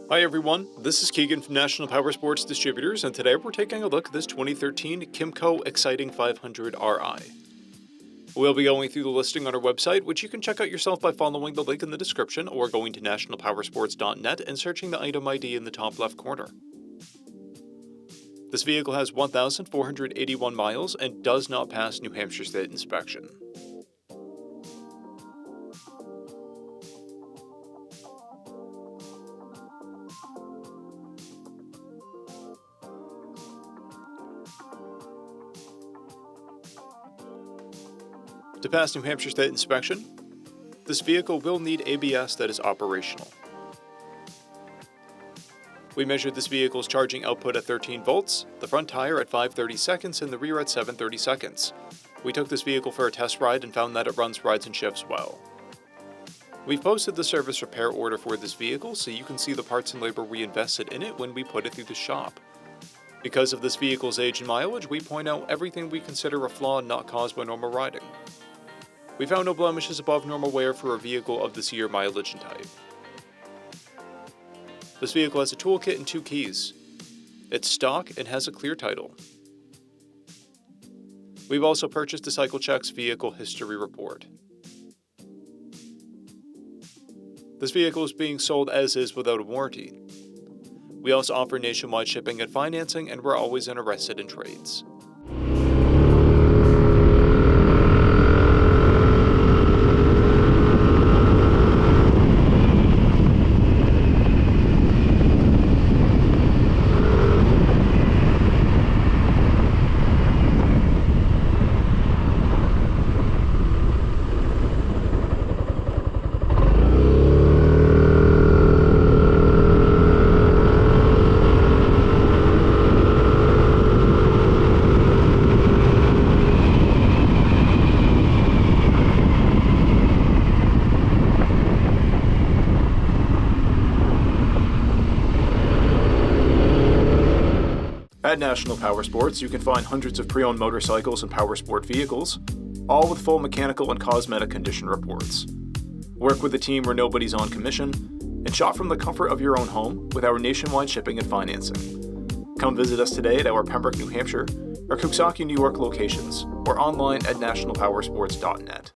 Hi everyone, this is Keegan from National Powersports Distributors, and today we're taking a look at this 2013 KYMCO XCITING 500 RI. We'll be going through the listing on our website, which you can check out yourself by following the link in the description or going to nationalpowersports.net and searching the item ID in the top left corner. This vehicle has 1,481 miles and does not pass New Hampshire State inspection. To pass New Hampshire State inspection, this vehicle will need ABS that is operational. We measured this vehicle's charging output at 13 volts, the front tire at 530 seconds, and the rear at 730 seconds. We took this vehicle for a test ride and found that it runs, rides, and shifts well. We've posted the service repair order for this vehicle so you can see the parts and labor we invested in it when we put it through the shop. Because of this vehicle's age and mileage, we point out everything we consider a flaw not caused by normal riding. We found no blemishes above normal wear for a vehicle of this year mileage and type. This vehicle has a toolkit and 2 keys. It's stock and has a clear title. We've also purchased a CycleCheck's vehicle history report. This vehicle is being sold as is without a warranty. We also offer nationwide shipping and financing, and we're always interested in trades. At National Powersports, you can find hundreds of pre-owned motorcycles and powersport vehicles, all with full mechanical and cosmetic condition reports. Work with a team where nobody's on commission, and shop from the comfort of your own home with our nationwide shipping and financing. Come visit us today at our Pembroke, New Hampshire, or Coxsackie, New York locations, or online at nationalpowersports.net.